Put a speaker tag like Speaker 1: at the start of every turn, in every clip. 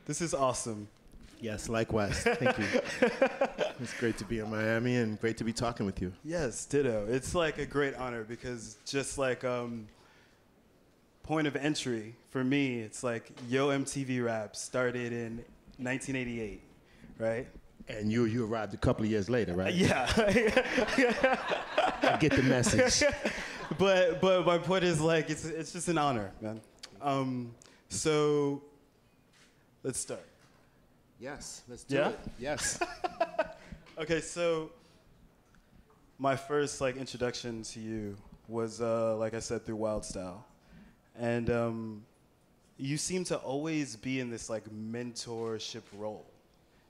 Speaker 1: This is awesome.
Speaker 2: Yes, likewise. Thank you. It's great to be in Miami and great to be talking with you.
Speaker 1: Yes, ditto. It's like a great honor because just like point of entry for me, it's like Yo MTV Rap started in 1988, right?
Speaker 2: And you arrived a couple of years later, right?
Speaker 1: Yeah.
Speaker 2: I get the message.
Speaker 1: but my point is like it's just an honor, man. So let's start.
Speaker 2: Yes, let's do
Speaker 1: Yeah?
Speaker 2: it. Yes.
Speaker 1: Okay, so my first like introduction to you was like I said through Wild Style, and you seem to always be in this like mentorship role.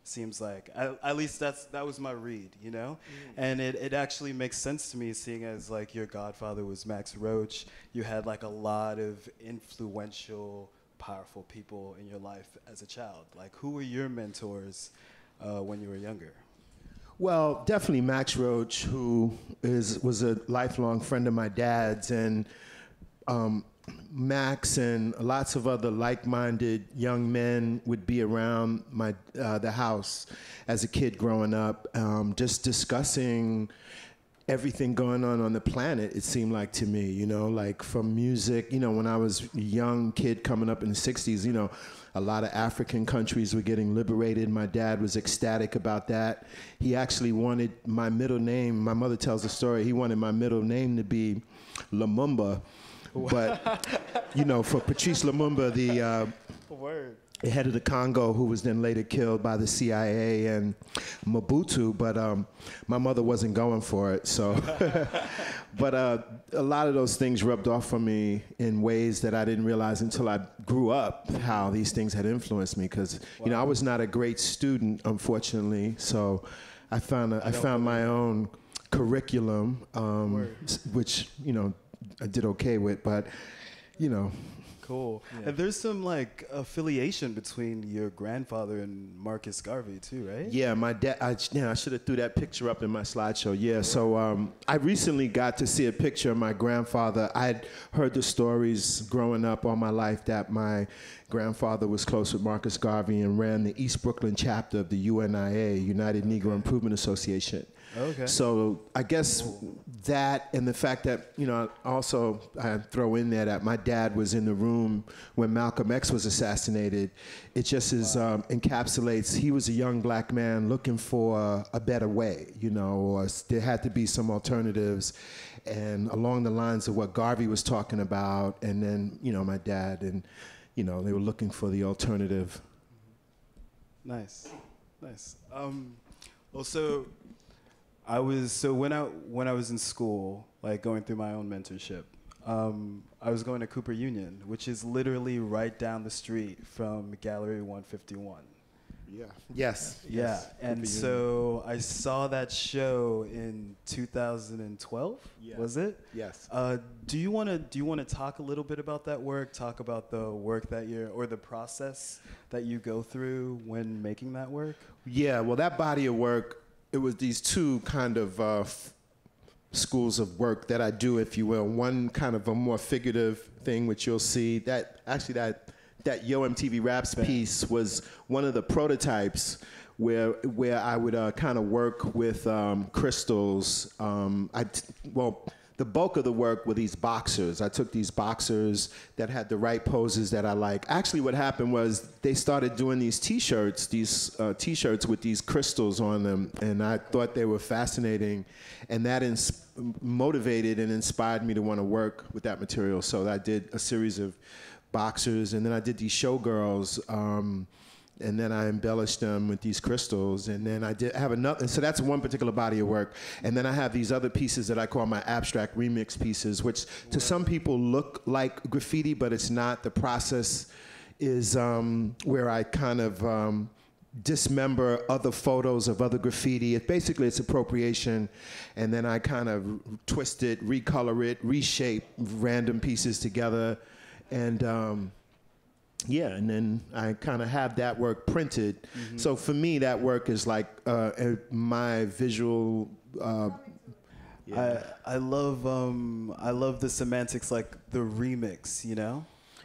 Speaker 1: Seems like at least that was my read, you know, and it actually makes sense to me, seeing as like your godfather was Max Roach. You had like a lot of influential, powerful people in your life as a child. Like, who were your mentors when you were younger?
Speaker 2: Well, definitely Max Roach, who was a lifelong friend of my dad's, and Max and lots of other like-minded young men would be around the house as a kid growing up, just discussing everything going on the planet, it seemed like to me, you know, like from music, you know, when I was a young kid coming up in the 60s, you know, a lot of African countries were getting liberated. My dad was ecstatic about that. He actually wanted my middle name, my mother tells a story, he wanted my middle name to be Lumumba. But, you know, for Patrice Lumumba, the head of the Congo, who was then later killed by the CIA and Mobutu, but my mother wasn't going for it. So, but a lot of those things rubbed off on me in ways that I didn't realize until I grew up, how these things had influenced me. Because, you know, I was not a great student, unfortunately. So I found my own curriculum, which, you know, I did okay with, but, you know.
Speaker 1: Cool.
Speaker 2: Yeah.
Speaker 1: And there's some like affiliation between your grandfather and Marcus Garvey too, right?
Speaker 2: Yeah, my dad, I should have threw that picture up in my slideshow. Yeah, so I recently got to see a picture of my grandfather. I'd heard the stories growing up all my life that my grandfather was close with Marcus Garvey and ran the East Brooklyn chapter of the UNIA, United Negro Improvement Association.
Speaker 1: Okay.
Speaker 2: So I guess that, and the fact that, you know, also I throw in there that my dad was in the room when Malcolm X was assassinated. It just is encapsulates, he was a young black man looking for a better way, you know, or there had to be some alternatives, and along the lines of what Garvey was talking about, and then, you know, my dad, and, you know, they were looking for the alternative.
Speaker 1: Nice, nice. Well, so when I was in school, like going through my own mentorship, I was going to Cooper Union, which is literally right down the street from Gallery 151.
Speaker 2: Yeah. Yes.
Speaker 1: Yeah.
Speaker 2: Yes.
Speaker 1: And so I saw that show in 2012.
Speaker 2: Yeah.
Speaker 1: Was it?
Speaker 2: Yes.
Speaker 1: Do you want to talk a little bit about that work? Talk about the work that or the process that you go through when making that work? Yeah.
Speaker 2: Well, that body of work, it was these two kind of schools of work that I do, if you will. One kind of a more figurative thing, which you'll see that actually that Yo MTV Raps piece was one of the prototypes where I would kind of work with crystals. The bulk of the work were these boxers. I took these boxers that had the right poses that I like. Actually, what happened was they started doing these T-shirts with these crystals on them, and I thought they were fascinating, and that motivated and inspired me to want to work with that material. So I did a series of boxers, and then I did these showgirls, and then I embellished them with these crystals, and then I have another, so that's one particular body of work, and then I have these other pieces that I call my abstract remix pieces, which to some people look like graffiti, but it's not. The process is where I kind of dismember other photos of other graffiti. Basically, it's appropriation, and then I kind of twist it, recolor it, reshape random pieces together, and yeah, and then I kind of have that work printed. Mm-hmm. So for me, that work is like my visual.
Speaker 1: Yeah. I love the semantics, like the remix. You know,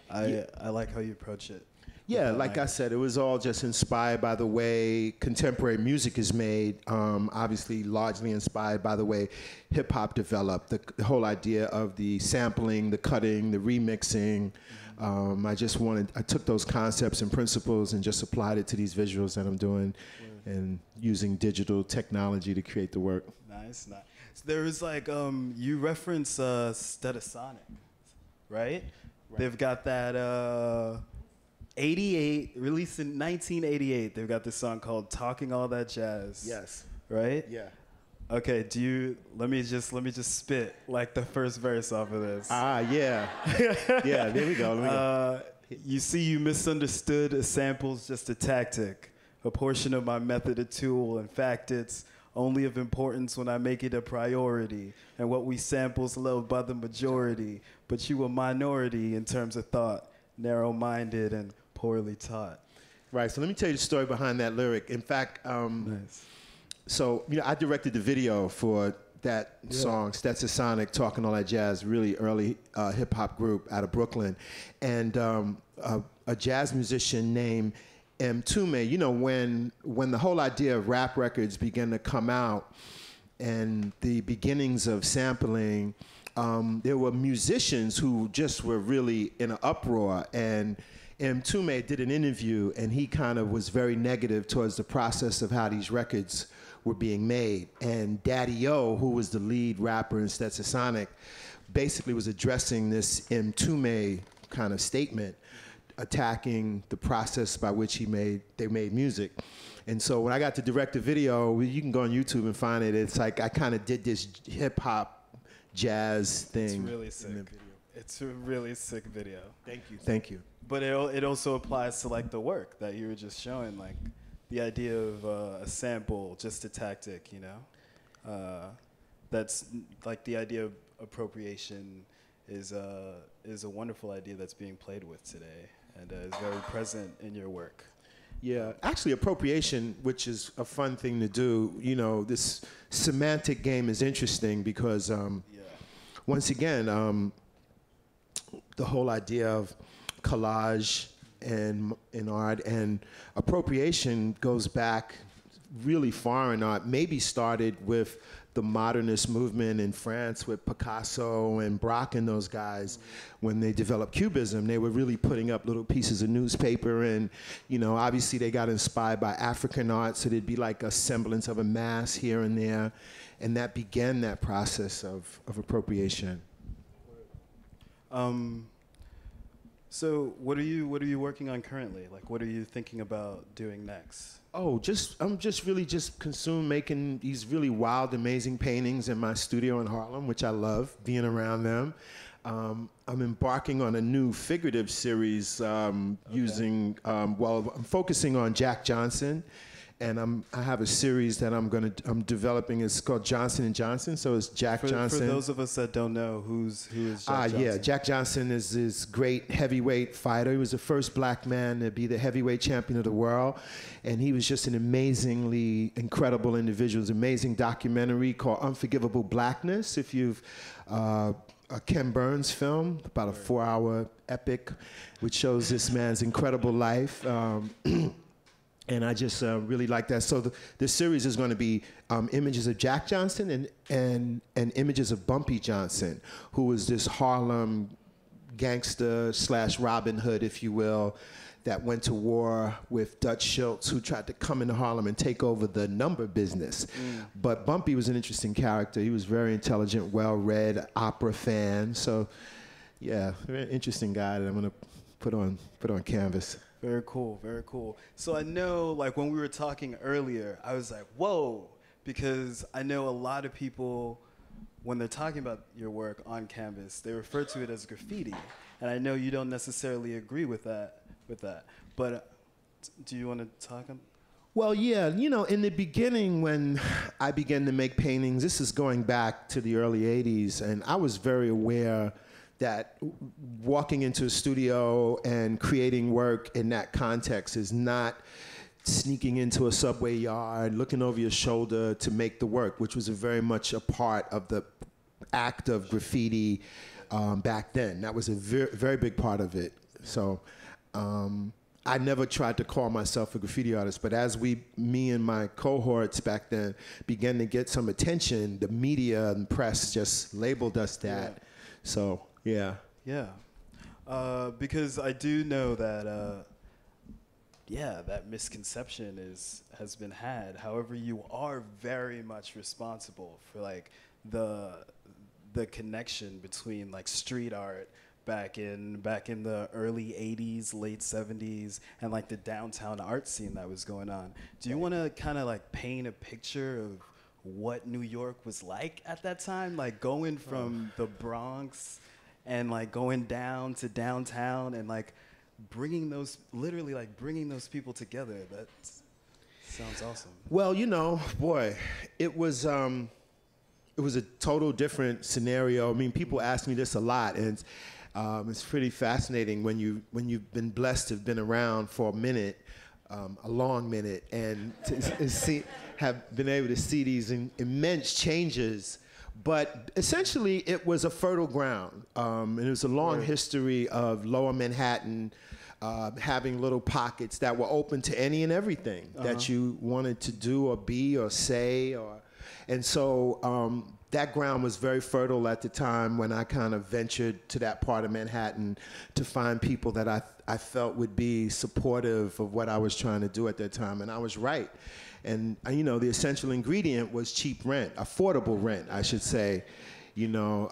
Speaker 1: I like how you approach it.
Speaker 2: Yeah, like I said, it was all just inspired by the way contemporary music is made, obviously largely inspired by the way hip-hop developed, the whole idea of the sampling, the cutting, the remixing. I took those concepts and principles and just applied it to these visuals that I'm doing and using digital technology to create the work.
Speaker 1: Nice, nice. So there was like, you reference Stetosonic, right? They've got that 88, released in 1988. They've got this song called "Talking All That Jazz."
Speaker 2: Yes.
Speaker 1: Right?
Speaker 2: Yeah.
Speaker 1: Okay. Let me just spit like the first verse off of this.
Speaker 2: Yeah. Yeah. There we go.
Speaker 1: You see, you misunderstood. A sample's just a tactic, a portion of my method, a tool. In fact, it's only of importance when I make it a priority. And what we sample's loved by the majority, but you a minority in terms of thought, narrow-minded and poorly taught.
Speaker 2: Right. So let me tell you the story behind that lyric. In fact,
Speaker 1: Nice.
Speaker 2: so I directed the video for that song, Stetosonic, Talking All That Jazz, really early hip hop group out of Brooklyn, and a jazz musician named Mtume. You know, when the whole idea of rap records began to come out and the beginnings of sampling, there were musicians who just were really in an uproar, and Mtume did an interview, and he kind of was very negative towards the process of how these records were being made. And Daddy O, who was the lead rapper in Stetosonic, basically was addressing this Mtume kind of statement, attacking the process by which they made music. And so when I got to direct the video, you can go on YouTube and find it. It's like I kind of did this hip hop jazz thing.
Speaker 1: It's really sick. It's a really sick video.
Speaker 2: Thank you. Thank you.
Speaker 1: But it also applies to like the work that you were just showing, like the idea of a sample, just a tactic, you know. That's like the idea of appropriation is a wonderful idea that's being played with today, and is very present in your work.
Speaker 2: Yeah, actually appropriation, which is a fun thing to do, you know, this semantic game is interesting because once again, the whole idea of collage and in art and appropriation goes back really far in art, maybe started with the modernist movement in France with Picasso and Braque and those guys. When they developed Cubism, they were really putting up little pieces of newspaper, and you know, obviously they got inspired by African art, so there'd be like a semblance of a mass here and there, and that began that process of appropriation.
Speaker 1: So what are you working on currently? Like, what are you thinking about doing next?
Speaker 2: Oh, I'm just really consumed making these really wild, amazing paintings in my studio in Harlem, which I love being around them. I'm embarking on a new figurative series using, well, I'm focusing on Jack Johnson, and I have a series that I'm developing. It's called Johnson & Johnson, so it's Jack Johnson.
Speaker 1: For those of us that don't know, who is Jack Johnson?
Speaker 2: Yeah, Jack Johnson is this great heavyweight fighter. He was the first black man to be the heavyweight champion of the world, and he was just an amazingly incredible individual. It's an amazing documentary called Unforgivable Blackness, if you've a Ken Burns film, about a 4-hour epic, which shows this man's incredible life. And I just really like that. So the series is going to be images of Jack Johnson and images of Bumpy Johnson, who was this Harlem gangster / Robin Hood, if you will, that went to war with Dutch Schultz, who tried to come into Harlem and take over the number business. But Bumpy was an interesting character. He was very intelligent, well-read, opera fan. So, yeah, very interesting guy that I'm going to put on canvas.
Speaker 1: Very cool, very cool. So I know, like, when we were talking earlier, I was like, whoa, because I know a lot of people, when they're talking about your work on canvas, they refer to it as graffiti. And I know you don't necessarily agree with that. But do you want to talk?
Speaker 2: Well, yeah, you know, in the beginning when I began to make paintings, this is going back to the early 80s, and I was very aware that walking into a studio and creating work in that context is not sneaking into a subway yard, looking over your shoulder to make the work, which was very much a part of the act of graffiti back then. That was a very big part of it. So I never tried to call myself a graffiti artist, but as me and my cohorts back then began to get some attention, the media and press just labeled us that.
Speaker 1: Yeah.
Speaker 2: So, yeah.
Speaker 1: Yeah. Because I do know that, yeah, that misconception has been had. However, you are very much responsible for like the connection between like street art back in the early 80s, late 70s, and like the downtown art scene that was going on. Do you want to kind of like paint a picture of what New York was like at that time? Like going from the Bronx and like going down to downtown and like literally bringing those people together. That sounds awesome.
Speaker 2: Well, you know, boy, it was a total different scenario. I mean, people ask me this a lot, and it's pretty fascinating when you've been blessed to have been around for a minute, a long minute, and have been able to see these immense changes. But essentially, it was a fertile ground. And it was a long history of Lower Manhattan having little pockets that were open to any and everything that you wanted to do or be or say. And so that ground was very fertile at the time when I kind of ventured to that part of Manhattan to find people that I felt would be supportive of what I was trying to do at that time. And I was right. And, you know, the essential ingredient was cheap rent, affordable rent, I should say, you know,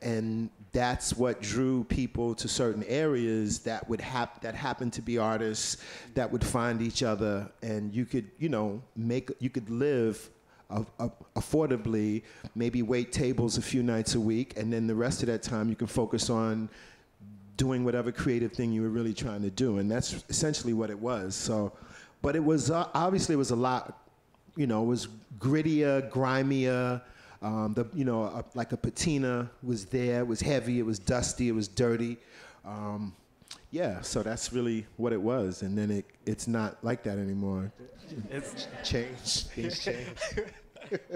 Speaker 2: and that's what drew people to certain areas that that happened to be artists that would find each other, and you could, you know, you could live affordably, maybe wait tables a few nights a week, and then the rest of that time you can focus on doing whatever creative thing you were really trying to do, and that's essentially what it was. So. But it was, obviously it was a lot, you know, it was grittier, grimier, like a patina was there, it was heavy, it was dusty, it was dirty. Yeah, so that's really what it was, and then it's not like that anymore. It's changed, things changed.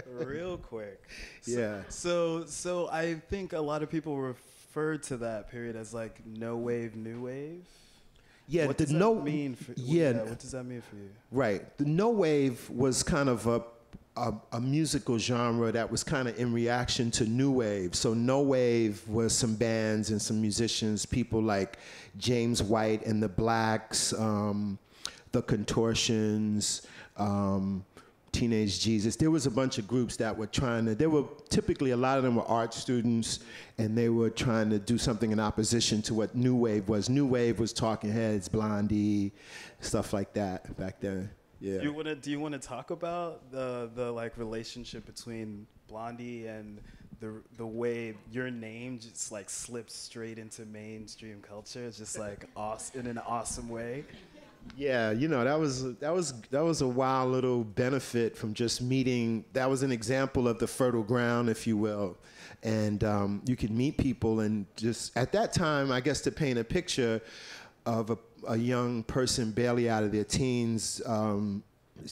Speaker 1: Real quick.
Speaker 2: Yeah.
Speaker 1: So I think a lot of people refer to that period as like no wave, new wave.
Speaker 2: Yeah,
Speaker 1: what does that mean for what does that mean for you?
Speaker 2: Right. The no wave was kind of a musical genre that was kind of in reaction to new wave. So no wave was some bands and some musicians, people like James White and the Blacks, the Contortions, Teenage Jesus. There was a bunch of groups that were typically a lot of them were art students, and they were trying to do something in opposition to what New Wave was. New Wave was Talking Heads, Blondie, stuff like that back then. Yeah.
Speaker 1: Do you want to talk about the like relationship between Blondie and the way your name just like slips straight into mainstream culture? It's just like in an awesome way.
Speaker 2: Yeah, you know, that was a wild little benefit from just meeting. That was an example of the fertile ground, if you will. And you could meet people, and just at that time, I guess, to paint a picture of a young person barely out of their teens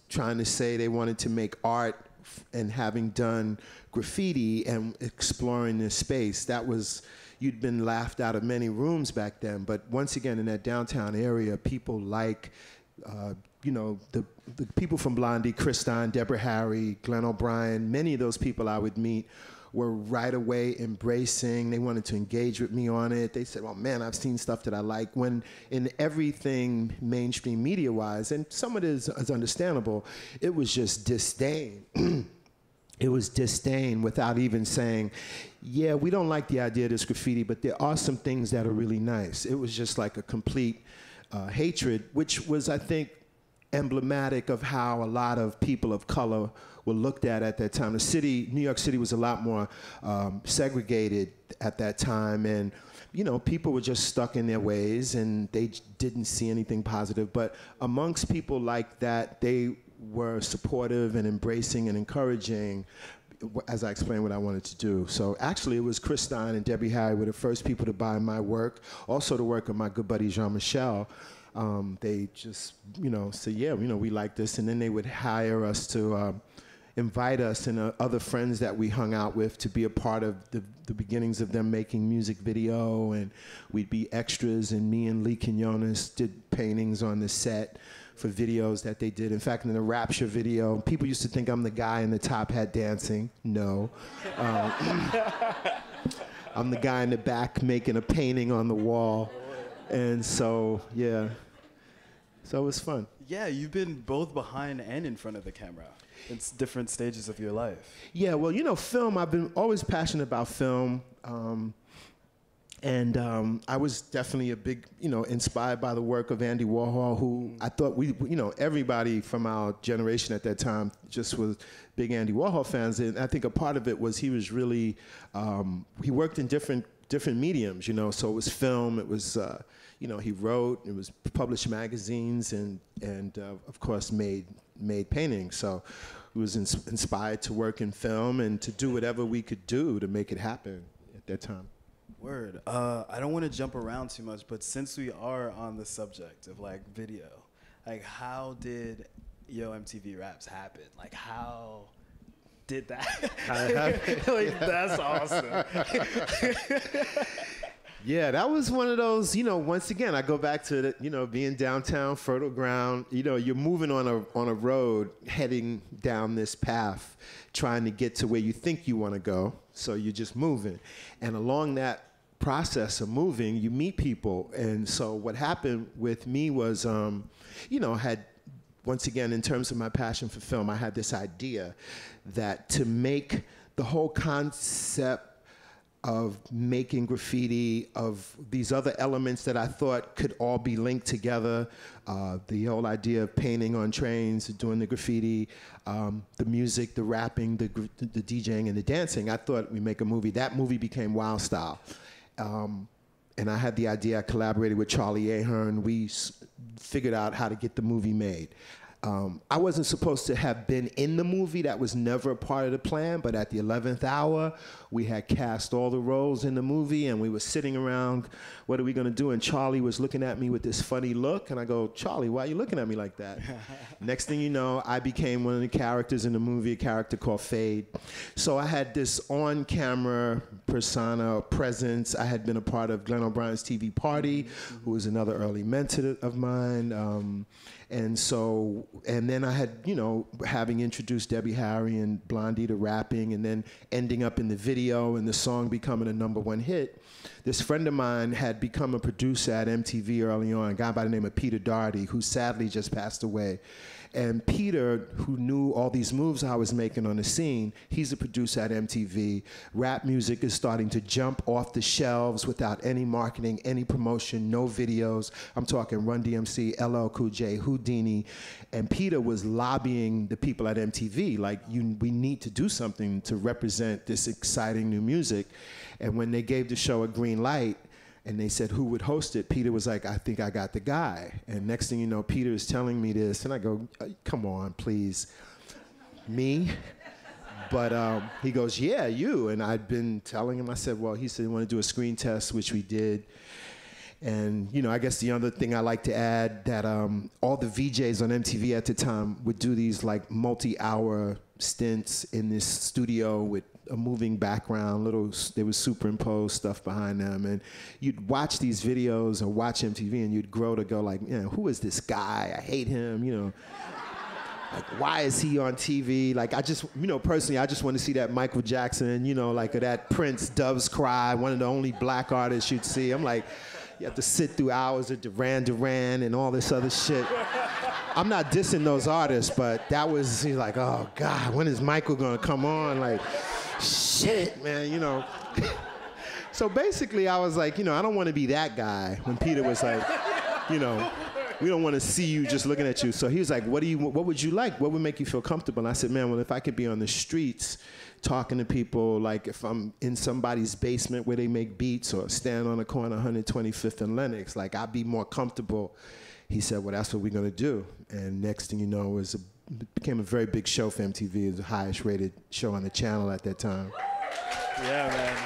Speaker 2: trying to say they wanted to make art and having done graffiti and exploring this space, that was, you'd been laughed out of many rooms back then. But once again, in that downtown area, people like, you know, the people from Blondie, Chris Stein, Deborah Harry, Glenn O'Brien, many of those people I would meet were right away embracing. They wanted to engage with me on it. They said, well, man, I've seen stuff that I like. When in everything mainstream media-wise, and some of it is understandable, it was just disdain. It was disdain without even saying, yeah, we don't like the idea of this graffiti, but there are some things that are really nice. It was just like a complete hatred, which was, I think, emblematic of how a lot of people of color were looked at that time. The city, New York City, was a lot more segregated at that time, and you know, people were just stuck in their ways, and they didn't see anything positive. But amongst people like that, they were supportive and embracing and encouraging, as I explained what I wanted to do. So actually, it was Chris Stein and Debbie Harry were the first people to buy my work, also the work of my good buddy Jean-Michel. They just, you know, say, yeah, you know, we like this, and then they would hire us to, invite us and other friends that we hung out with to be a part of the beginnings of them making music video, and we'd be extras, and me and Lee Quinones did paintings on the set for videos that they did. In fact, in the Rapture video, people used to think I'm the guy in the top hat dancing. No. I'm the guy in the back making a painting on the wall. And so, yeah. So it was fun.
Speaker 1: Yeah, you've been both behind and in front of the camera. It's different stages of your life.
Speaker 2: Yeah, well, you know, film, I've been always passionate about film. I was definitely a big, you know, inspired by the work of Andy Warhol, who I thought you know, everybody from our generation at that time just was big Andy Warhol fans. And I think a part of it was he was really, he worked in different mediums, you know, so it was film, it was, you know, he wrote, it was published magazines, and of course made paintings. So we was inspired to work in film and to do whatever we could do to make it happen at that time.
Speaker 1: Word. I don't want to jump around too much, but since we are on the subject of like video, like how did Yo MTV Raps happen? Like how did that? Like that's awesome.
Speaker 2: Yeah, that was one of those, you know, once again, I go back to, the, you know, being downtown, fertile ground. You know, you're moving on a road, heading down this path, trying to get to where you think you want to go. So you're just moving. And along that process of moving, you meet people. And so what happened with me was, you know, once again, in terms of my passion for film, I had this idea that to make the whole concept of making graffiti, of these other elements that I thought could all be linked together, the whole idea of painting on trains, doing the graffiti, the music, the rapping, the DJing, and the dancing. I thought we'd make a movie. That movie became Wild Style. And I had the idea, I collaborated with Charlie Ahern. We figured out how to get the movie made. I wasn't supposed to have been in the movie. That was never a part of the plan, but at the 11th hour, we had cast all the roles in the movie, and we were sitting around, what are we gonna do? And Charlie was looking at me with this funny look, and I go, Charlie, why are you looking at me like that? Next thing you know, I became one of the characters in the movie, a character called Fade. So I had this on-camera persona, presence. I had been a part of Glenn O'Brien's TV Party, who was another early mentor of mine. And then I had, you know, having introduced Debbie Harry and Blondie to rapping, and then ending up in the video and the song becoming a #1 hit. This friend of mine had become a producer at MTV early on, a guy by the name of Peter Doherty, who sadly just passed away. And Peter, who knew all these moves I was making on the scene, he's a producer at MTV. Rap music is starting to jump off the shelves without any marketing, any promotion, no videos. I'm talking Run DMC, LL Cool J, Houdini. And Peter was lobbying the people at MTV, like, we need to do something to represent this exciting new music. And when they gave the show a green light, and they said who would host it, Peter was like, I think I got the guy. And next thing you know, Peter is telling me this, and I go, come on, please. Me? But he goes, yeah, you. And I'd been telling him, I said, well, he said he wanted to do a screen test, which we did. And, you know, I guess the other thing I like to add that all the VJs on MTV at the time would do these like multi-hour stints in this studio with a moving background, they would superimpose stuff behind them, and you'd watch these videos or watch MTV, and you'd grow to go like, you know, who is this guy? I hate him, you know. Like, why is he on TV? Like, I just, you know, personally, I just want to see that Michael Jackson, you know, like that Prince Doves Cry, one of the only black artists you'd see. I'm like, you have to sit through hours of Duran Duran and all this other shit. I'm not dissing those artists, but that was, he's like, oh God, when is Michael gonna come on? Like, shit, man, you know. So basically, I was like, you know, I don't want to be that guy. When Peter was like, you know, we don't want to see you just looking at you. So he was like, what would you like? What would make you feel comfortable? And I said, man, well, if I could be on the streets talking to people, like if I'm in somebody's basement where they make beats, or stand on the corner 125th and Lenox, like I'd be more comfortable. He said, well, that's what we're going to do. And next thing you know, it became a very big show for MTV. It was the highest rated show on the channel at that time.
Speaker 1: Yeah, man.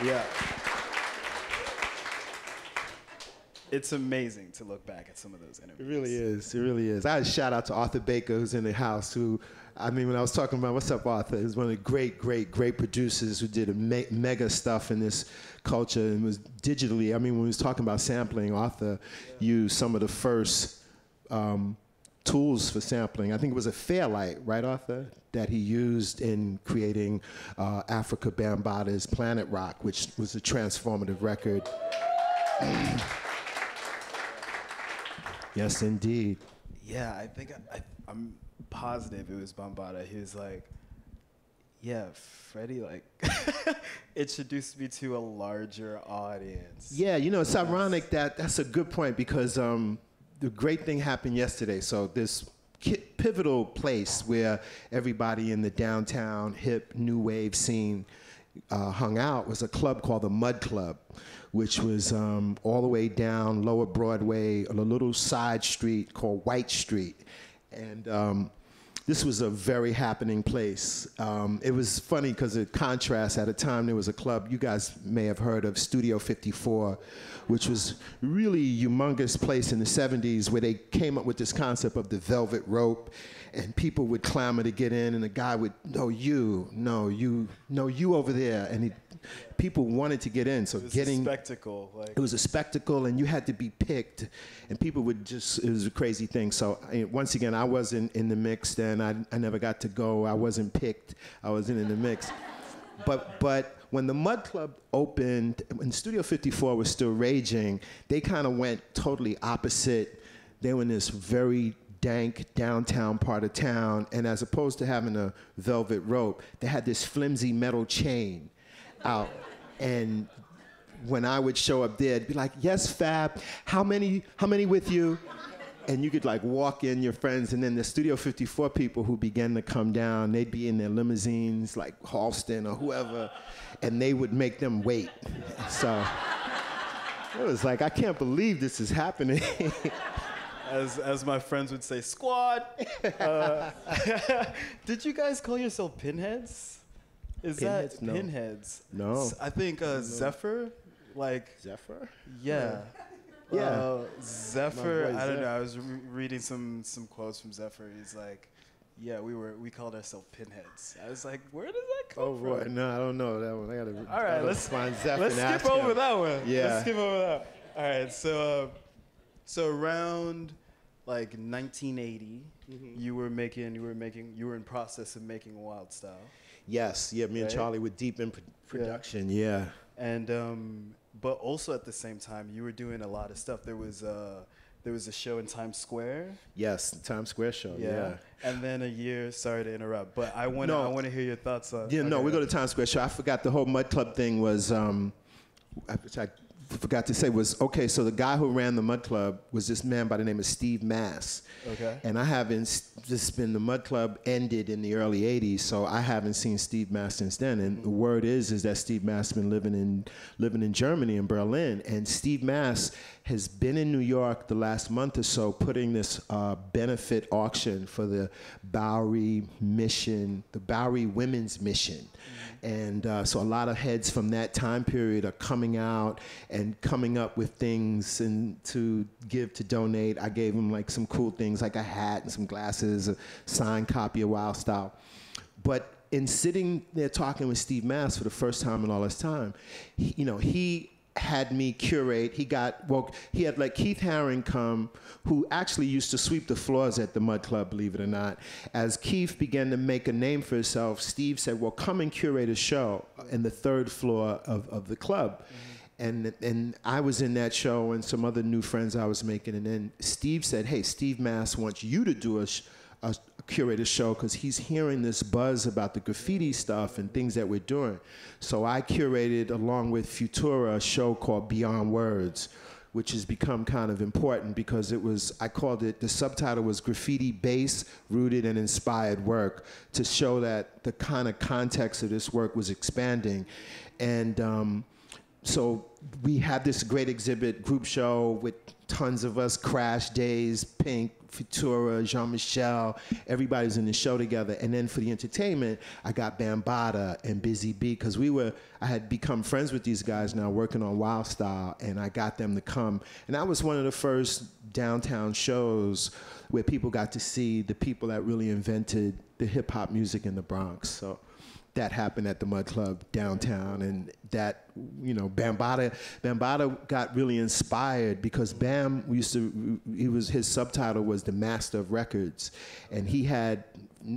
Speaker 1: Yeah. it's amazing to look back at some of those interviews.
Speaker 2: It really is. It really is. I had a shout out to Arthur Baker, who's in the house, who, I mean, when I was talking about, what's up, Arthur? He's one of the great producers who did mega stuff in this culture and was digitally, I mean, when we was talking about sampling, Arthur used some of the first tools for sampling. I think it was a Fairlight, right, Arthur, that he used in creating Africa Bambaata's Planet Rock, which was a transformative record. Yes, indeed.
Speaker 1: Yeah, I think I'm positive it was Bambaataa. He was like, yeah, Freddy, like, introduced me to a larger audience.
Speaker 2: Yeah, you know, it's ironic that's a good point because the great thing happened yesterday. So this pivotal place where everybody in the downtown hip new wave scene hung out was a club called the Mud Club, which was all the way down Lower Broadway on a little side street called White Street. And this was a very happening place. It was funny because it contrasts. At a time, there was a club you guys may have heard of, Studio 54, which was really humongous place in the 70s where they came up with this concept of the velvet rope, and people would clamor to get in, and the guy would, no, you over there, and people wanted to get in. So
Speaker 1: it was a spectacle. Like,
Speaker 2: it was a spectacle, and you had to be picked, and people would just, it was a crazy thing. So once again, I wasn't in the mix then. I never got to go. I wasn't picked. I wasn't in the mix. But when the Mud Club opened, when Studio 54 was still raging, they kind of went totally opposite. They were in this very dank downtown part of town, and as opposed to having a velvet rope, they had this flimsy metal chain out. And when I would show up there, it'd be like, yes, Fab, how many with you? And you could like walk in your friends, and then the Studio 54 people who began to come down, they'd be in their limousines, like Halston or whoever, and they would make them wait. So it was like, I can't believe this is happening.
Speaker 1: As my friends would say, squad. Did you guys call yourself Pinheads?
Speaker 2: Pinheads?
Speaker 1: That
Speaker 2: No.
Speaker 1: Pinheads?
Speaker 2: No.
Speaker 1: I think Zephyr, like.
Speaker 2: Zephyr?
Speaker 1: Yeah.
Speaker 2: Yeah.
Speaker 1: Zephyr,
Speaker 2: boy
Speaker 1: I don't
Speaker 2: Zeph.
Speaker 1: know. I was reading some quotes from Zephyr. He's like, yeah, we called ourselves Pinheads. I was like, where does that come
Speaker 2: Oh
Speaker 1: from?
Speaker 2: boy, no, I don't know that one. I gotta.
Speaker 1: All right, let's
Speaker 2: find Zephyr.
Speaker 1: Let's
Speaker 2: and ask
Speaker 1: skip over
Speaker 2: him.
Speaker 1: that one.
Speaker 2: Yeah.
Speaker 1: Let's skip over that. All right, so around like 1980, you were in process of making Wild Style.
Speaker 2: Yes, yeah. Me and
Speaker 1: Right?
Speaker 2: Charlie were deep in production. Yeah.
Speaker 1: And but also at the same time, you were doing a lot of stuff. There was a show in Times Square.
Speaker 2: Yes, the Times Square show. Yeah.
Speaker 1: And then a year. Sorry to interrupt, but I want to hear your thoughts on.
Speaker 2: Yeah, no,
Speaker 1: okay.
Speaker 2: we go to Times Square show. I forgot the whole Mud Club thing was, which I forgot to say was, okay, so the guy who ran the Mud Club was this man by the name of Steve Mass.
Speaker 1: Okay.
Speaker 2: And I haven't, the Mud Club ended in the early 80s, so I haven't seen Steve Mass since then. And the word is that Steve Mass has been living in Germany, in Berlin. And Steve Mass has been in New York the last month or so putting this benefit auction for the Bowery Mission, the Bowery Women's Mission. And so a lot of heads from that time period are coming out and coming up with things and to give, to donate. I gave them like some cool things like a hat and some glasses, a signed copy of Wild Style. But in sitting there talking with Steve Mass for the first time in all this time, he had me curate. He had like Keith Haring come, who actually used to sweep the floors at the Mud Club, believe it or not. As Keith began to make a name for himself, Steve said, well, come and curate a show in the third floor of the club. And I was in that show and some other new friends I was making. And then Steve said, hey, Steve Mass wants you to do a curator show because he's hearing this buzz about the graffiti stuff and things that we're doing. So I curated, along with Futura, a show called Beyond Words, which has become kind of important because I called it, the subtitle was Graffiti Based, Rooted, and Inspired Work, to show that the kind of context of this work was expanding. And so we had this great exhibit, group show with tons of us, Crash Days, Pink, Futura, Jean-Michel, everybody was in the show together. And then for the entertainment, I got Bambaataa and Busy Bee, because I had become friends with these guys now working on Wild Style, and I got them to come. And that was one of the first downtown shows where people got to see the people that really invented the hip hop music in the Bronx. So that happened at the Mud Club downtown, and that, you know, Bambaataa got really inspired because Bam his subtitle was the Master of Records, and he had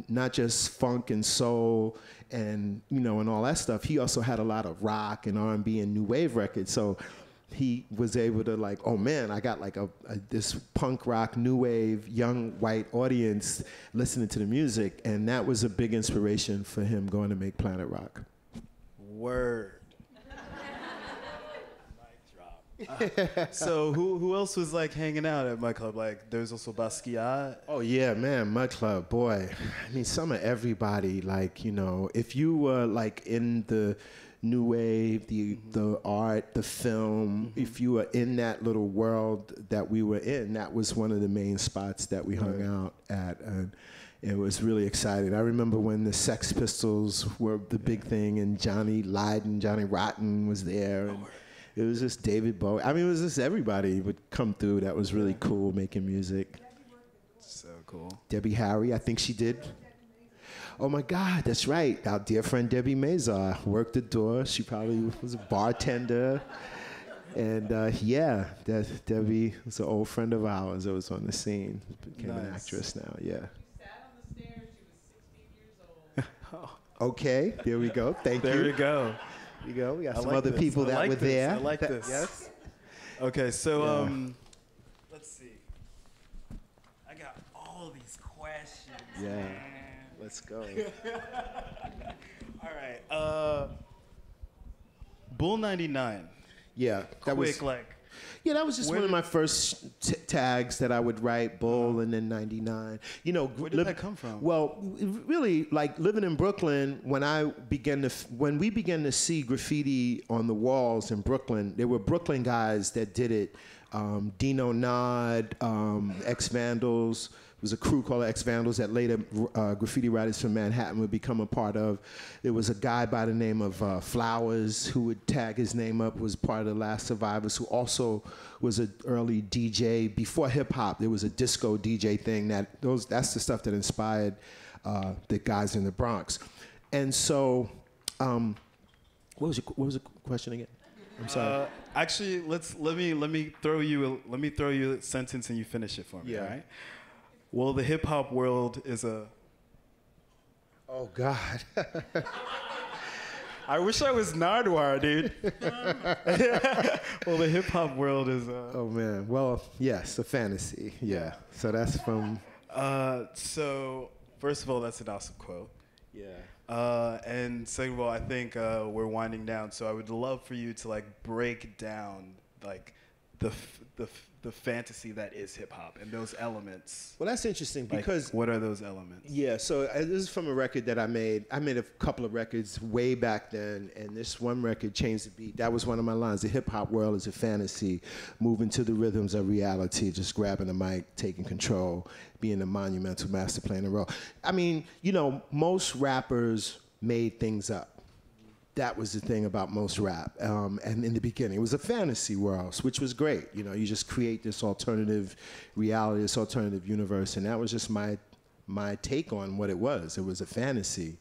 Speaker 2: not just funk and soul and, you know, and all that stuff. He also had a lot of rock and R&B and new wave records. So he was able to, like, oh man, I got like this punk rock, new wave, young white audience listening to the music, and that was a big inspiration for him going to make Planet Rock.
Speaker 1: Word. Mic drop. So who else was like hanging out at Mud Club? Like there's also Basquiat.
Speaker 2: Oh yeah, man, Mud Club, boy. I mean, some of everybody. Like, you know, if you were like in the new wave, the art, the film, if you were in that little world that we were in, that was one of the main spots that we hung out at. And it was really exciting. I remember when the Sex Pistols were the big thing, and Johnny Lydon, Johnny Rotten was there. And it was just David Bowie. I mean, it was just everybody would come through that was really cool making music.
Speaker 1: So cool.
Speaker 2: Debbie Harry, I think she did. Oh my God, that's right. Our dear friend Debbie Mazar worked the door. She probably was a bartender. And yeah, Debbie was an old friend of ours that was on the scene. Became an actress now, yeah.
Speaker 3: She sat on the stairs, she was 16 years old.
Speaker 2: Okay, there we go. Thank you.
Speaker 1: There you go.
Speaker 2: You go. We got some
Speaker 1: like
Speaker 2: other
Speaker 1: this.
Speaker 2: people that
Speaker 1: like
Speaker 2: were
Speaker 1: this.
Speaker 2: there.
Speaker 1: I like this.
Speaker 2: Yes.
Speaker 1: Okay, so let's see. I got all these questions.
Speaker 2: Yeah.
Speaker 1: Man.
Speaker 2: Let's go.
Speaker 1: All right. Bull 99.
Speaker 2: Yeah. That was Yeah, that was just one of my first tags that I would write, Bull and then 99. You know,
Speaker 1: where did that come from?
Speaker 2: Well, really, like living in Brooklyn, when we began to see graffiti on the walls in Brooklyn, there were Brooklyn guys that did it. Dino Nod, X Vandals. There was a crew called X Vandals that later graffiti writers from Manhattan would become a part of. There was a guy by the name of Flowers who would tag his name up, was part of the Last Survivors, who also was an early DJ. Before hip hop, there was a disco DJ thing that's the stuff that inspired the guys in the Bronx. And so, what was the question again? I'm sorry.
Speaker 1: Actually, let me throw you a sentence and you finish it for me.
Speaker 2: Yeah.
Speaker 1: All right. Well, the hip hop world is a.
Speaker 2: Oh God.
Speaker 1: I wish I was Nardwar, dude. Well, the hip hop world is a.
Speaker 2: Oh man. Well, yes, a fantasy. Yeah. So that's from.
Speaker 1: So first of all, that's an awesome quote.
Speaker 2: Yeah.
Speaker 1: And second of all, I think we're winding down, so I would love for you to like break down like the fantasy that is hip hop and those elements.
Speaker 2: Well, that's interesting
Speaker 1: Like,
Speaker 2: because
Speaker 1: what are those elements?
Speaker 2: yeah. So this is from a record that I made. I made a couple of records way back then, and this one record changed the beat. That was one of my lines. The hip hop world is a fantasy, moving to the rhythms of reality, just grabbing the mic, taking control, being a monumental master playing a role. I mean, you know, most rappers made things up. That was the thing about most rap. And in the beginning, it was a fantasy world, which was great. You know, you just create this alternative reality, this alternative universe, and that was just my take on what it was. It was a fantasy,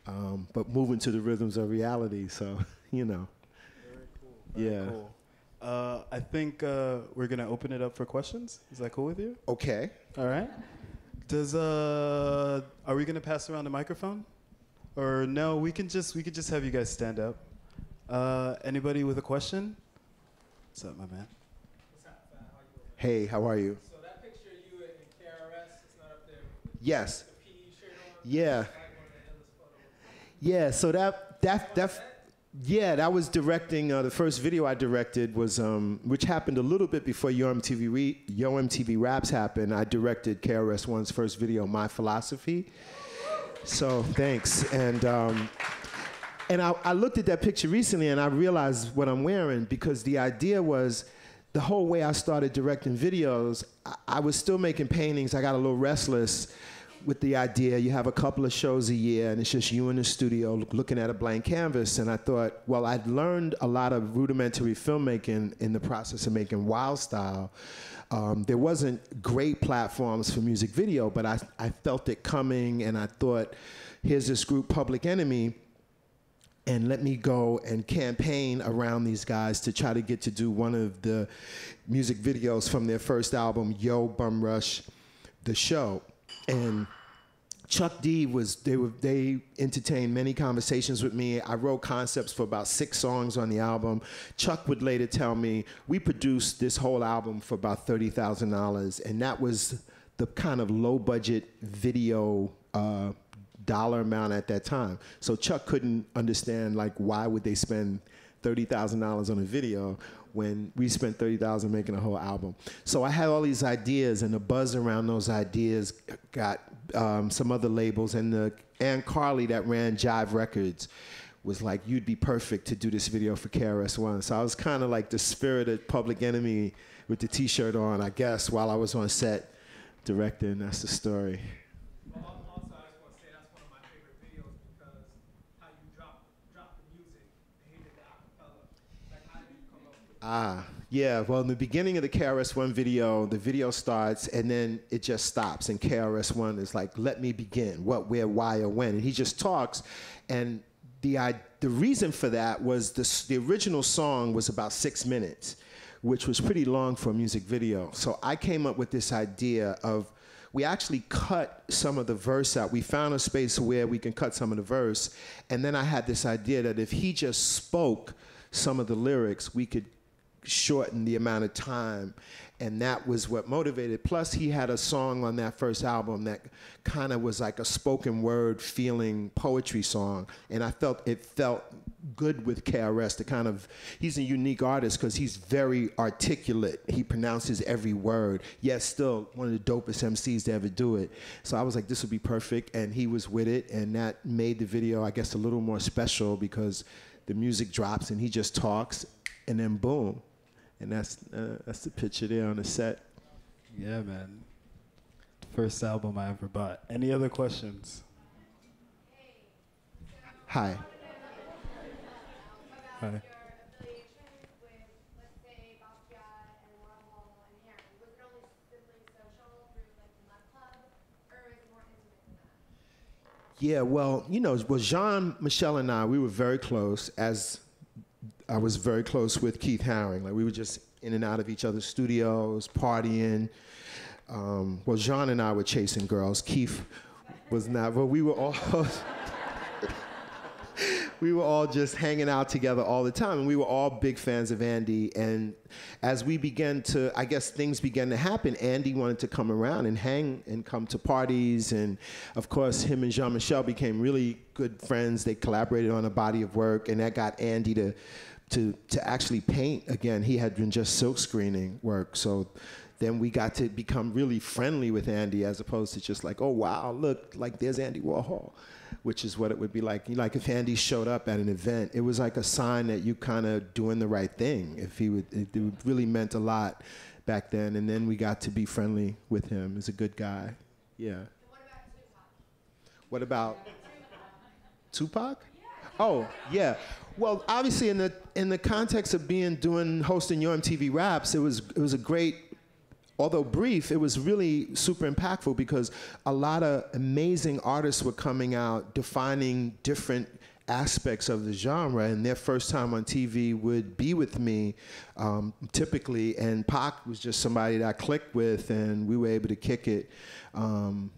Speaker 2: but moving to the rhythms of reality. So, you know.
Speaker 1: Very cool. Very
Speaker 2: Yeah.
Speaker 1: Cool. I think we're gonna open it up for questions. Is that cool with you?
Speaker 2: Okay.
Speaker 1: All right. Are we gonna pass around the microphone? Or no, we can just have you guys stand up. Anybody with a question? What's up, my man?
Speaker 3: What's up, how you doing?
Speaker 2: Hey, how are you?
Speaker 3: So that picture of you in KRS, it's not up there.
Speaker 2: Yes.
Speaker 3: The PE shirt on.
Speaker 2: Yeah.
Speaker 3: Like one of the endless photos.
Speaker 2: Yeah, so that was directing, the first video I directed was, which happened a little bit before Yo MTV Raps happened. I directed KRS-One's first video, My Philosophy. So thanks. And I looked at that picture recently and I realized what I'm wearing, because the idea was the whole way I started directing videos, I was still making paintings. I got a little restless with the idea. You have a couple of shows a year, and it's just you in the studio looking at a blank canvas. And I thought, well, I'd learned a lot of rudimentary filmmaking in the process of making Wild Style. There wasn't great platforms for music video, but I felt it coming, and I thought, here's this group, Public Enemy, and let me go and campaign around these guys to try to get to do one of the music videos from their first album, Yo Bum Rush, The Show. And Chuck D they entertained many conversations with me. I wrote concepts for about 6 songs on the album. Chuck would later tell me, we produced this whole album for about $30,000, and that was the kind of low budget video dollar amount at that time. So Chuck couldn't understand, like, why would they spend $30,000 on a video when we spent $30,000 making a whole album. So I had all these ideas, and the buzz around those ideas got some other labels, and Ann Carly that ran Jive Records was like, you'd be perfect to do this video for KRS-One. So I was kind of like the spirited Public Enemy with the t-shirt on, I guess, while I was on set directing. That's the story. Yeah, well, in the beginning of the KRS-One video, the video starts and then it just stops, and KRS-One is like, let me begin, what, where, why, or when, and he just talks. And the reason for that was the original song was about 6 minutes, which was pretty long for a music video. So I came up with this idea of, we actually cut some of the verse out. We found a space where we can cut some of the verse, and then I had this idea that if he just spoke some of the lyrics, we could shorten the amount of time, and that was what motivated. Plus, he had a song on that first album that kind of was like a spoken word feeling poetry song, and I felt it felt good with KRS to kind of, he's a unique artist because he's very articulate. He pronounces every word, yet still one of the dopest MCs to ever do it. So I was like, this would be perfect, and he was with it, and that made the video, I guess, a little more special because the music drops and he just talks, and then boom. And that's the picture there on the set.
Speaker 1: Yeah, man. First album I ever bought. Any other questions?
Speaker 2: Hi.
Speaker 1: Hi.
Speaker 2: Yeah, well, you know, Jean, Michelle, and I, we were very close, as I was very close with Keith Haring. Like, we were just in and out of each other's studios, partying. Well, Jean and I were chasing girls. Keith was not, but we were all we were all just hanging out together all the time, and we were all big fans of Andy. And as we began to, I guess things began to happen, Andy wanted to come around and hang and come to parties, and of course him and Jean-Michel became really good friends. They collaborated on a body of work, and that got Andy to actually paint again. He had been just silk screening work, so then we got to become really friendly with Andy, as opposed to just like, oh wow, look, like there's Andy Warhol, which is what it would be like. Like if Andy showed up at an event, it was like a sign that you kind of doing the right thing. If he would, it really meant a lot back then. And then we got to be friendly with him. He's a good guy. Yeah. And what about Tupac? What about Tupac? Oh yeah. Well, obviously in the context of hosting Your MTV Raps, it was a great. Although brief, it was really super impactful because a lot of amazing artists were coming out defining different aspects of the genre, and their first time on TV would be with me, typically, and Pac was just somebody that I clicked with, and we were able to kick it.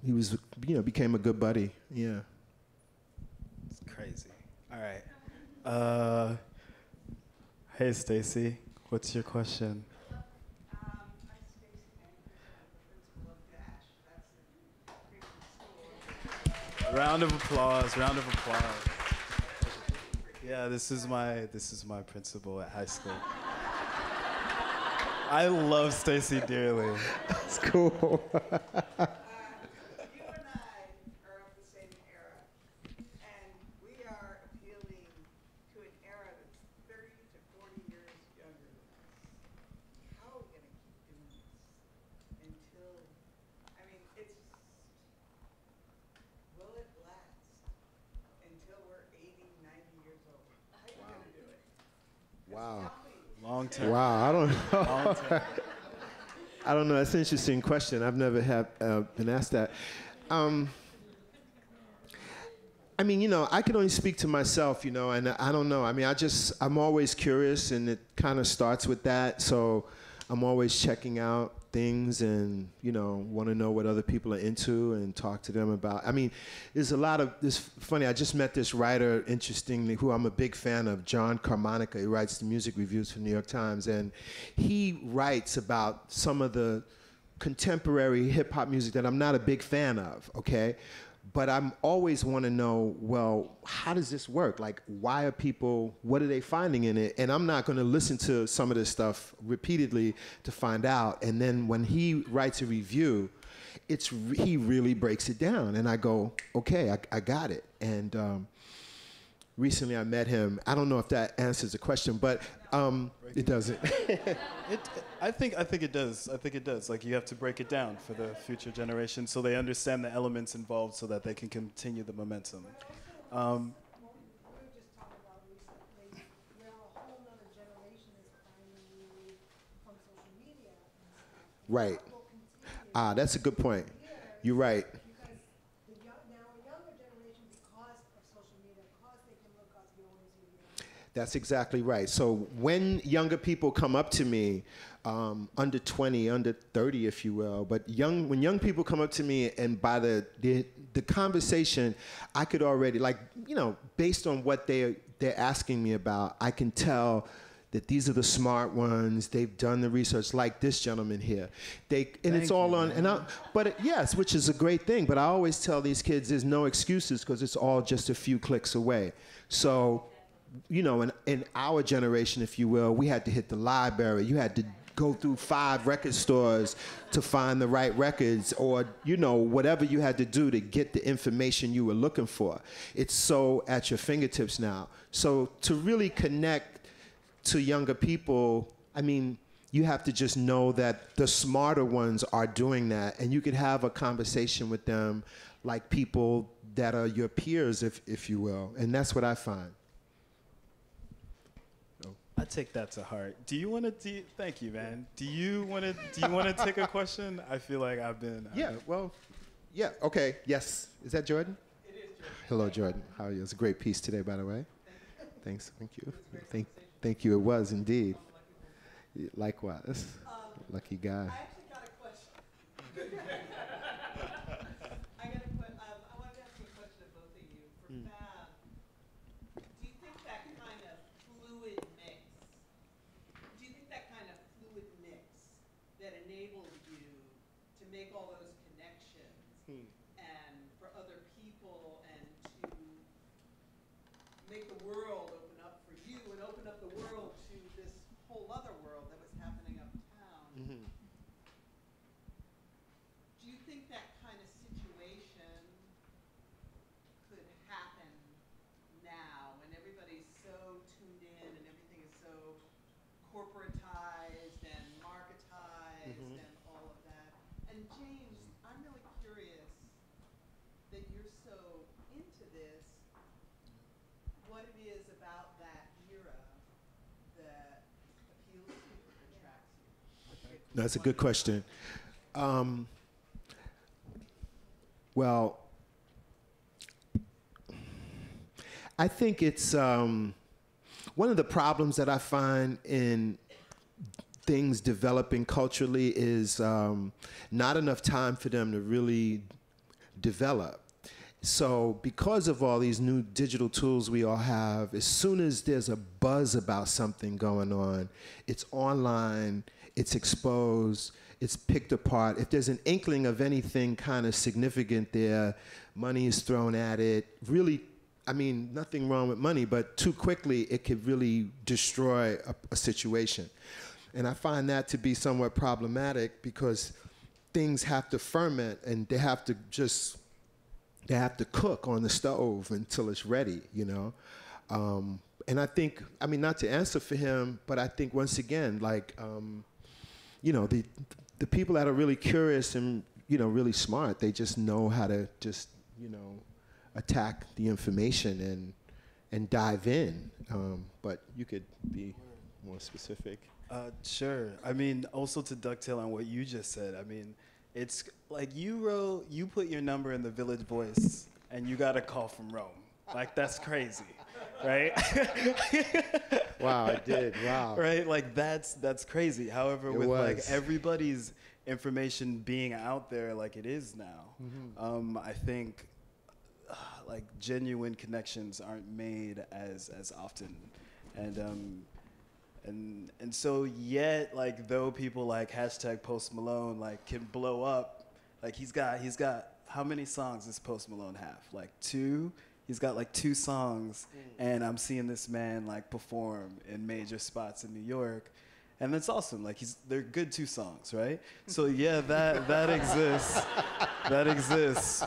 Speaker 2: He was, became a good buddy, yeah.
Speaker 1: It's crazy. All right. Hey, Stacy, what's your question? Round of applause, round of applause. Yeah, this is my principal at high school. I love Stacy dearly.
Speaker 2: That's cool.
Speaker 3: You and I are of the same era, and we are appealing to an era that's 30 to 40 years younger than us. How
Speaker 1: Long term.
Speaker 2: Wow, I don't know.
Speaker 1: Long term.
Speaker 2: I don't know. That's an interesting question. I've never been asked that. I mean, you know, I can only speak to myself, you know, and I don't know. I mean, I'm always curious, and it kind of starts with that. So I'm always checking out things and, you know, want to know what other people are into and talk to them about. I mean, there's a lot of this. Funny, I just met this writer, interestingly, who I'm a big fan of, John Carmonica. He writes the music reviews for the New York Times, and he writes about some of the contemporary hip hop music that I'm not a big fan of, okay? But I'm always want to know, well, how does this work? Like, why are people, what are they finding in it? And I'm not going to listen to some of this stuff repeatedly to find out. And then when he writes a review, he really breaks it down. And I go, okay, I got it. And recently I met him. I don't know if that answers the question, but it doesn't.
Speaker 1: I think it does. I think it does. Like, you have to break it down for the future generation so they understand the elements involved so that they can continue the momentum.
Speaker 3: We were just talking about recently, where a whole other generation is finding you from social media and stuff.
Speaker 2: Right.
Speaker 3: Will continue
Speaker 2: That's a good point.
Speaker 3: here
Speaker 2: You're right.
Speaker 3: because now a younger generation, because of social media, because they can look us, we always hear.
Speaker 2: That's exactly right. So when younger people come up to me, under 20, under 30, if you will, but when young people come up to me, and by the conversation, I could already, like, you know, based on what they're asking me about, I can tell that these are the smart ones. They've done the research, like this gentleman here. It's all on. Yes, which is a great thing. But I always tell these kids, there's no excuses because it's all just a few clicks away. So, you know, in our generation, if you will, we had to hit the library. You had to go through 5 record stores to find the right records, or, you know, whatever you had to do to get the information you were looking for. It's so at your fingertips now. So to really connect to younger people, I mean, you have to just know that the smarter ones are doing that, and you could have a conversation with them like people that are your peers, if you will, and that's what I find.
Speaker 1: I take that to heart. Do you want to? Thank you, man. Do you want to take a question? I feel like I've been.
Speaker 2: Yeah. Okay. Yes. Is that Jordan? It is Jordan. Hello, Jordan. How are you? It's a great piece today, by the way. Thanks. Thank you. Thank you. It was indeed. Likewise. Lucky guy.
Speaker 4: I actually got a question. I wanted to ask you a question of both of you. For Fab, do you think that kind of fluid mix that enabled you to make all those connections and for other people and to make the world open up for you and open up the world to this whole other world that was happening uptown? Do you think that kind of situation could happen now when everybody's so tuned in and everything is so corporatized and marketized and all of that? And James, I'm really curious that you're so into this, what it is about that era that appeals to you or attracts you.
Speaker 2: That's a good question. Well, I think it's one of the problems that I find in things developing culturally is not enough time for them to really develop. So because of all these new digital tools we all have, as soon as there's a buzz about something going on, it's online, it's exposed, it's picked apart. If there's an inkling of anything kind of significant there, money is thrown at it. Really, I mean, nothing wrong with money, but too quickly it could really destroy a situation. And I find that to be somewhat problematic because things have to ferment and they have to cook on the stove until it's ready, you know? And I think, I mean, not to answer for him, but I think once again, like, you know, the people that are really curious and, you know, really smart, they just know how to just, you know, attack the information and dive in. But you could be more specific.
Speaker 1: Sure. I mean, also to ducktail on what you just said, I mean, it's like you put your number in the Village Voice and you got a call from Rome. Like, that's crazy, right?
Speaker 2: Wow, I did. Wow.
Speaker 1: Right? Like, that's crazy. However,
Speaker 2: It
Speaker 1: with like
Speaker 2: was.
Speaker 1: everybody's information being out there like it is now, I think like genuine connections aren't made as often. And so yet, like, though people like hashtag Post Malone like can blow up, like he's got how many songs does Post Malone have? Like 2? He's got like 2 songs, and I'm seeing this man like perform in major spots in New York, and that's awesome. Like they're good 2 songs, right? So yeah, that exists, that exists.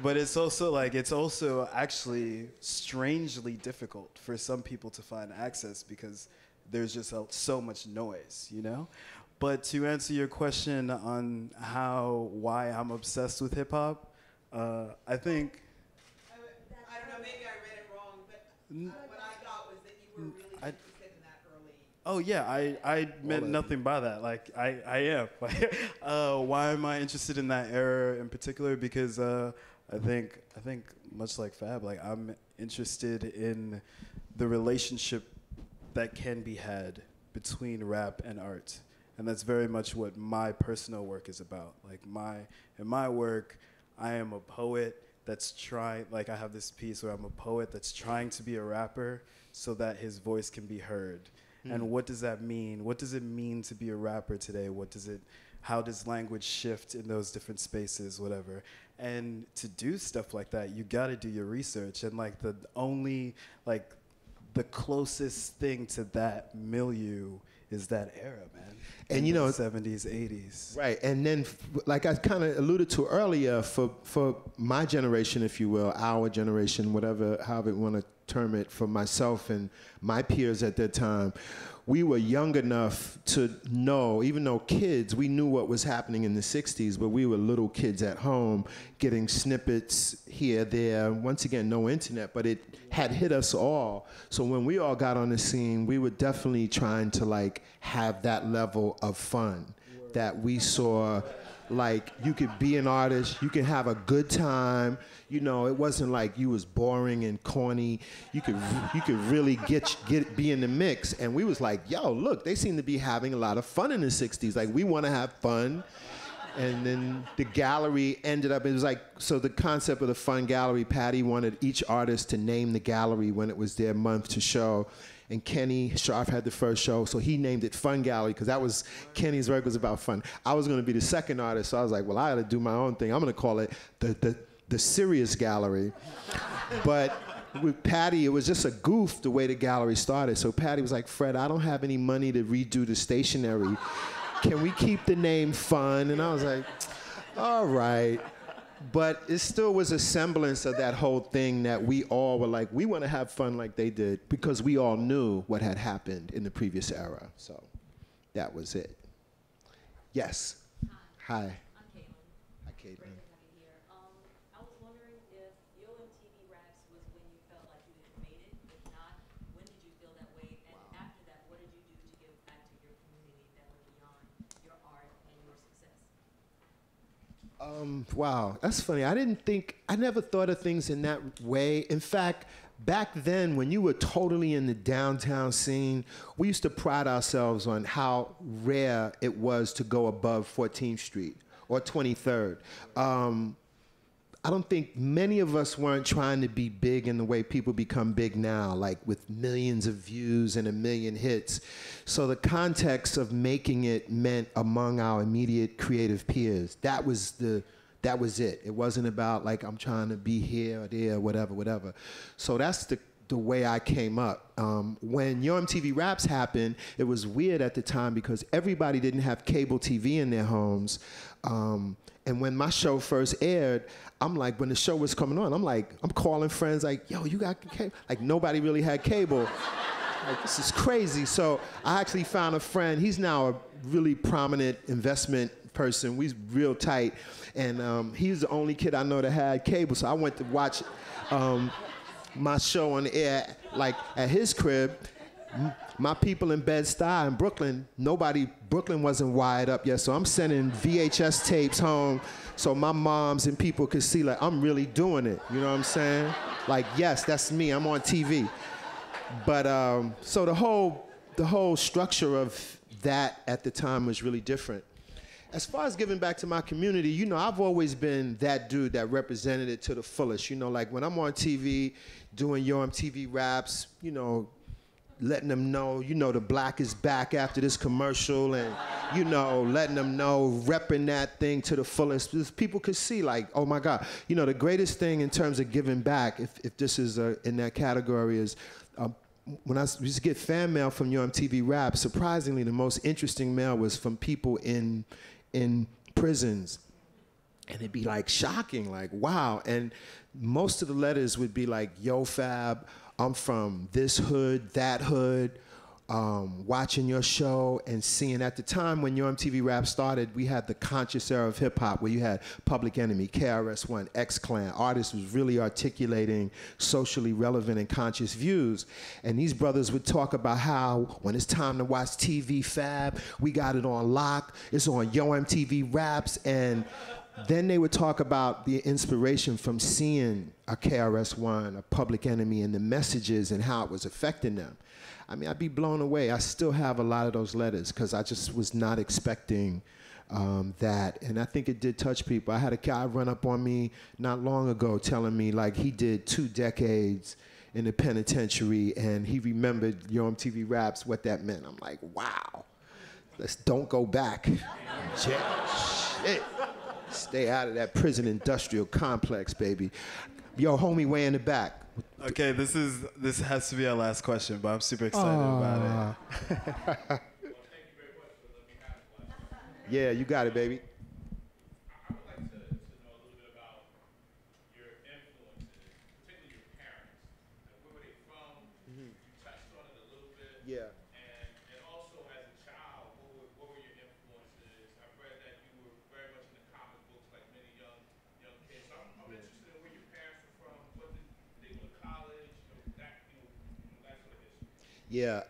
Speaker 1: But it's also actually strangely difficult for some people to find access because there's just so much noise, you know? But to answer your question on why I'm obsessed with hip hop, I think.
Speaker 4: I don't know, maybe I read it wrong, but what I got was that you were really interested in that early.
Speaker 1: Oh yeah, I meant nothing by that. Like I am. Why am I interested in that era in particular? Because I think much like Fab, like I'm interested in the relationship that can be had between rap and art. And that's very much what my personal work is about. Like in my work, I am a poet that's trying, like I have this piece where I'm a poet that's trying to be a rapper so that his voice can be heard. And what does that mean? What does it mean to be a rapper today? How does language shift in those different spaces, whatever? And to do stuff like that, you gotta do your research. And like the closest thing to that milieu is that era, man.
Speaker 2: And you know,
Speaker 1: 70s, 80s.
Speaker 2: Right, and then like I kind of alluded to earlier, for my generation, if you will, our generation, however you want to term it, for myself and my peers at that time, we were young enough to know, even though kids, we knew what was happening in the 60s, but we were little kids at home getting snippets here, there. Once again, no internet, but it had hit us all. So when we all got on the scene, we were definitely trying to like have that level of fun that we saw. Like, you could be an artist, you could have a good time. You know, it wasn't like you was boring and corny. You could really be in the mix. And we was like, yo, look, they seem to be having a lot of fun in the 60s. Like, we want to have fun. And then the gallery ended up, it was like, so the concept of the fun gallery, Patty wanted each artist to name the gallery when it was their month to show. And Kenny Sharp had the first show, so he named it Fun Gallery, because that was, Kenny's work was about fun. I was gonna be the second artist, so I was like, well, I gotta do my own thing. I'm gonna call it the Serious Gallery. But with Patty, it was just a goof the way the gallery started. So Patty was like, Fred, I don't have any money to redo the stationery. Can we keep the name Fun? And I was like, all right. But it still was a semblance of that whole thing that we all were like, we want to have fun like they did, because we all knew what had happened in the previous era. So that was it. Yes. Hi.
Speaker 5: I'm Caitlin.
Speaker 2: Hi, Caitlin.
Speaker 5: Great to have you here. I was wondering if your MTV Raps was when you felt like you had made it. If not, when did you feel that way? And after that, what did you do to give back to your community that went beyond your art and your success?
Speaker 2: Wow, that's funny. I never thought of things in that way. In fact, back then, when you were totally in the downtown scene, we used to pride ourselves on how rare it was to go above 14th Street or 23rd. I don't think many of us weren't trying to be big in the way people become big now, like with millions of views and 1 million hits. So the context of making it meant among our immediate creative peers. That was it. It wasn't about like I'm trying to be here or there, whatever. So that's the way I came up. When Your MTV Raps happened, it was weird at the time because everybody didn't have cable TV in their homes. And when my show first aired, I'm like, when the show was coming on, I'm calling friends like, yo, you got cable? Like, nobody really had cable. Like, this is crazy. So I actually found a friend. He's now a really prominent investment person. We're real tight. And he's the only kid I know that had cable. So I went to watch my show on the air, like at his crib. My people in Bed-Stuy in Brooklyn, Brooklyn wasn't wired up yet, so I'm sending VHS tapes home so my moms and people could see, like, I'm really doing it, you know what I'm saying? Like, yes, that's me, I'm on TV. But, so the whole structure of that at the time was really different. As far as giving back to my community, you know, I've always been that dude that represented it to the fullest. You know, like when I'm on TV, doing Yo MTV Raps, you know, letting them know, you know, the black is back after this commercial, and, you know, letting them know, repping that thing to the fullest. Because people could see, like, oh my God. You know, the greatest thing in terms of giving back, if this is in that category, is when I used to get fan mail from Yo MTV Raps, surprisingly, the most interesting mail was from people in prisons. And it'd be like shocking, like, wow. And most of the letters would be like, yo, Fab, I'm from this hood, that hood, watching your show and seeing. At the time when Yo MTV Rap started, we had the conscious era of hip hop where you had Public Enemy, KRS-One, X-Clan. Artists was really articulating socially relevant and conscious views. And these brothers would talk about how when it's time to watch TV, Fab, we got it on lock. It's on Yo MTV Raps. And then they would talk about the inspiration from seeing a KRS-One, a Public Enemy, and the messages and how it was affecting them. I mean, I'd be blown away. I still have a lot of those letters because I just was not expecting that. And I think it did touch people. I had a guy run up on me not long ago telling me, like, he did 2 decades in the penitentiary and he remembered Yo MTV Raps, what that meant. I'm like, wow. Don't go back. Shit. Stay out of that prison industrial complex, baby. Yo, homie, way in the back.
Speaker 1: Okay, this has to be our last question, but I'm super excited about it.
Speaker 2: Yeah, you got it, baby.
Speaker 6: I would like to know a little bit about your influences, particularly your parents. Like, where were they from? You touched on it a little bit.
Speaker 2: Yeah.
Speaker 6: And also as a child, what were your influences? I've read that you were very much into comic books, like many young kids. So I'm interested in where your parents were from. What did they go to college? That sort of history.
Speaker 2: Yeah.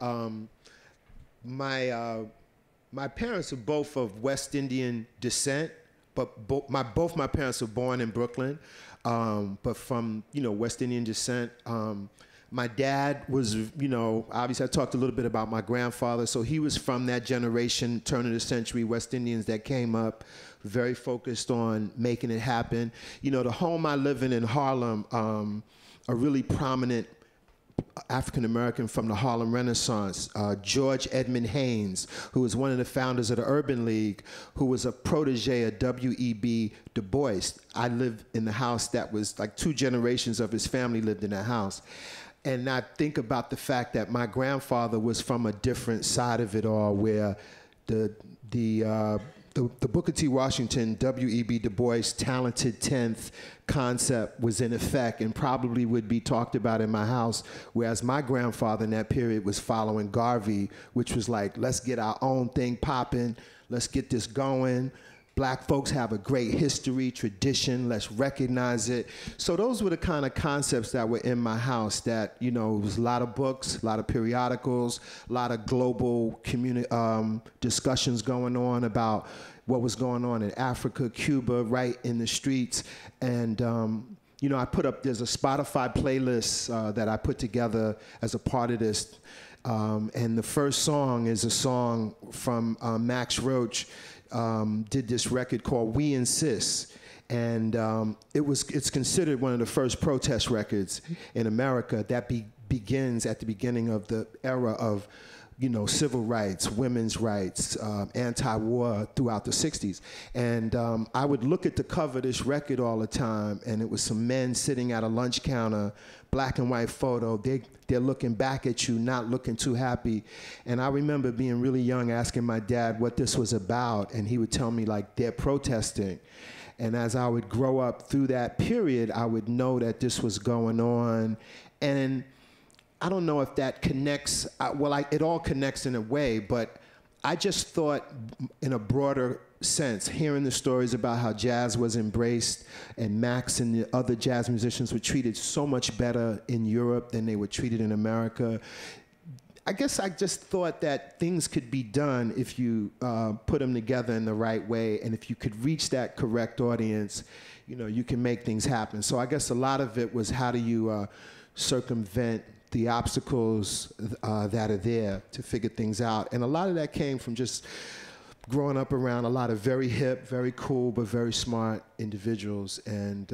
Speaker 2: My parents are both of West Indian descent, but both my parents were born in Brooklyn, but from, you know, West Indian descent. My dad was, you know, obviously I talked a little bit about my grandfather, so he was from that generation, turn of the century West Indians that came up, very focused on making it happen. You know, the home I live in Harlem, a really prominent African-American from the Harlem Renaissance, George Edmund Haynes, who was one of the founders of the Urban League, who was a protege of W.E.B. Du Bois. I lived in the house that was like 2 generations of his family lived in that house. And I think about the fact that my grandfather was from a different side of it all, where the Booker T. Washington, W.E.B. Du Bois talented 10th concept was in effect and probably would be talked about in my house, whereas my grandfather in that period was following Garvey, which was like, let's get our own thing popping, let's get this going. Black folks have a great history, tradition, let's recognize it. So those were the kind of concepts that were in my house that, you know, it was a lot of books, a lot of periodicals, a lot of global discussions going on about what was going on in Africa, Cuba, right in the streets. And, you know, there's a Spotify playlist that I put together as a part of this. And the first song is a song from Max Roach, did this record called We Insist. And it's considered one of the first protest records in America that begins at the beginning of the era of, you know, civil rights, women's rights, anti-war throughout the 60s. And I would look at the cover of this record all the time, and it was some men sitting at a lunch counter, black and white photo. They're looking back at you, not looking too happy. And I remember being really young, asking my dad what this was about, and he would tell me, like, they're protesting. And as I would grow up through that period, I would know that this was going on. And I don't know if that connects, it all connects in a way, but I just thought in a broader sense, hearing the stories about how jazz was embraced and Max and the other jazz musicians were treated so much better in Europe than they were treated in America. I guess I just thought that things could be done if you put them together in the right way, and if you could reach that correct audience, you know, you can make things happen. So I guess a lot of it was how do you circumvent the obstacles that are there to figure things out. And a lot of that came from just growing up around a lot of very hip, very cool, but very smart individuals. And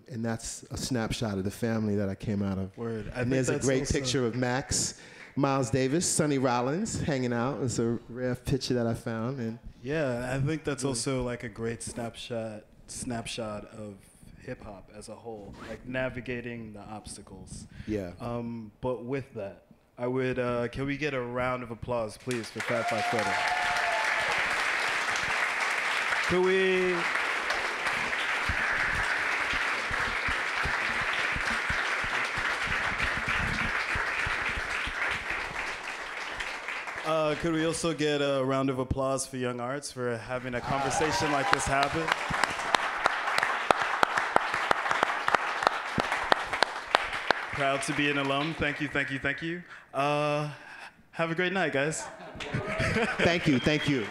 Speaker 2: that's a snapshot of the family that I came out of.
Speaker 1: Word.
Speaker 2: And there's a great picture of Max, Miles Davis, Sonny Rollins hanging out. It's a rare picture that I found. And
Speaker 1: yeah, I think that's also like a great snapshot of hip hop as a whole, like navigating the obstacles.
Speaker 2: yeah.
Speaker 1: But with that, I would, can we get a round of applause, please, for Fat Five Freddy? Could we? Could we also get a round of applause for YoungArts for having a conversation like this happen? Proud to be an alum. Thank you, thank you, thank you. Have a great night, guys.
Speaker 2: Thank you, thank you.